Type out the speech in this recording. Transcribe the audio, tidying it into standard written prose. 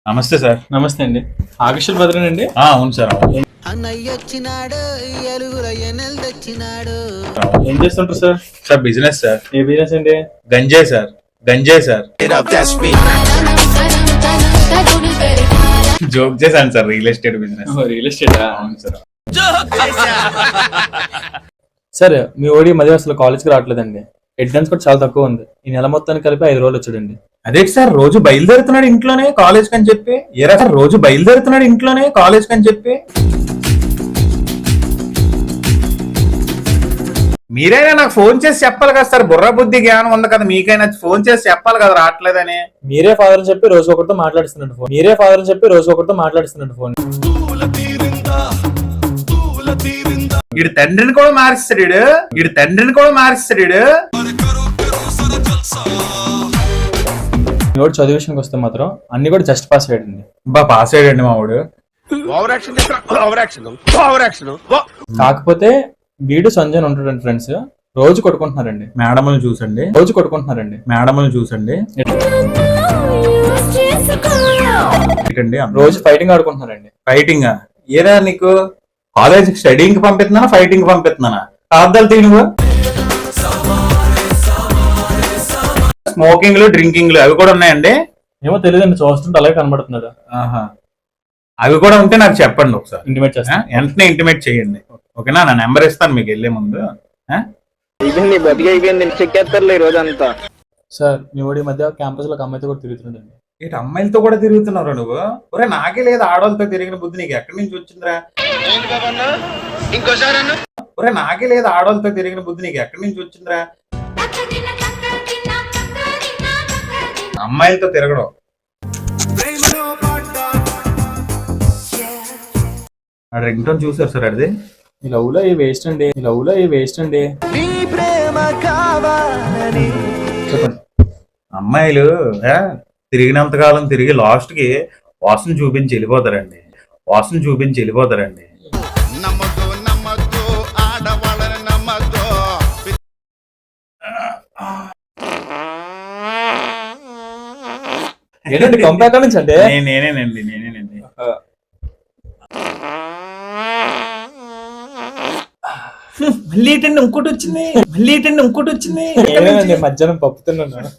నమస్తే సార్. నమస్తే అండి. ఆగస్టు భద్రన్ అండి. అవును సార్. ఏం చేస్తుంటారు సార్? Sir business sir. ఏ బిజినెస్ అండి? గంజాయి సార్. గంజాయి సార్. జోక్ చేశాను sir. Real estate business. Real estate. అవును సార్. సార్ మీ ఓడి మధ్య అసలు కాలేజ్కి రావట్లేదండి. అటెండెన్స్ కూడా చాలా తక్కువ ఉంది. ఈ నెల మొత్తానికి కలిపి 5 రోజులు వచ్చాడండి. అదేంటి సార్ రోజు బయలుదేరుతున్నాడు ఇంట్లోనే కాలేజ్ కని చెప్పి? ఏరా సార్ రోజు బయలుదేరుతున్నాడు ఇంట్లోనే కాలేజ్ కని చెప్పి? మీరైనా నాకు ఫోన్ చేసి చెప్పాలి కదా సార్. బుర్ర బుద్ధి జ్ఞానం ఉంది కదా మీకైనా ఫోన్ చేసి చెప్పాలి కదా రావట్లేదని. మీరే ఫాదర్ అని చెప్పి రోజు ఒకరితో మాట్లాడిస్తున్నాడు ఫోన్. మీరే ఫాదర్ అని చెప్పి రోజు ఒకరితో మాట్లాడిస్తున్నాడు ఫోన్. వీడి తండ్రిని కూడా మారిస్తాడు. వీడి తండ్రిని కూడా మారిస్తాడు. వాడు చదువు విషయానికి వస్తే మాత్రం అన్ని కూడా జస్ట్ పాస్ అయ్యాడండి. పాస్ అయ్యాడండి మా వాడు. కాకపోతే వీడు సంజయ్ ఉంటాడండి ఫ్రెండ్స్. రోజు కొట్టుకుంటున్నారండి. మేడములు చూసండి. రోజు కొట్టుకుంటున్నారండి. మేడములు చూసండి. రోజు ఫైటింగ్ ఆడుకుంటున్నారండి. ఫైటింగ్ ఏదా నీకు? కాలేజ్ స్టడీకి పంపిస్తున్నానా ఫైటింగ్ పంపిస్తున్నానా? అర్థాలు తీనువు. స్మోకింగ్ లు డ్రింకింగ్ లు అవి కూడా ఉన్నాయండి. ఏమో తెలియదండి, చూస్తుంటే అలాగే కనబడుతున్నాడు. అవి కూడా ఉంటే నాకు చెప్పండి ఒకసారి. ఇంటిమేట్ చేస్తాను. వెంటనే ఇంటిమేట్ చేయండి. ఓకేనా? నా నెంబర్ ఇస్తాను మీకు వెళ్ళే ముందు. సార్ మీ ఓడి మధ్య క్యాంపస్ లో అమ్మాయితో కూడా తిరుగుతుండండి. ఏంటి అమ్మాయిలతో కూడా తిరుగుతున్నావు నువ్వు? ఒరే నాకే లేదు ఆడవాళ్ళతో తిరిగిన బుద్ధి నీకు ఎక్కడి నుంచి వచ్చిందిరా? ఒరే నాకే లేదు ఆడవాళ్ళతో తిరిగిన బుద్ధి నీకు ఎక్కడి నుంచి వచ్చిందిరా? అమ్మాయిలతో తిరగడం. రింగ్ టోన్ చూసారు సార్ అది? ఈ లవ్ లో ఏ వేస్ట్ అండి. ఈ లవ్ లో ఏ వేస్ట్ అండి. చెప్పండి. అమ్మాయిలు తిరిగినంత కాలం తిరిగి లాస్ట్ కి వాసన చూపించి వెళ్ళిపోతారండి. వాసన చూపించి వెళ్ళిపోతారండి. ఏంటండి కంపేర్ నుంచి అంటే? నేనేనండి. మళ్ళీ ఏంటండి ఇంకోటి వచ్చింది. మధ్యాహ్నం పప్పు తిన్నాను.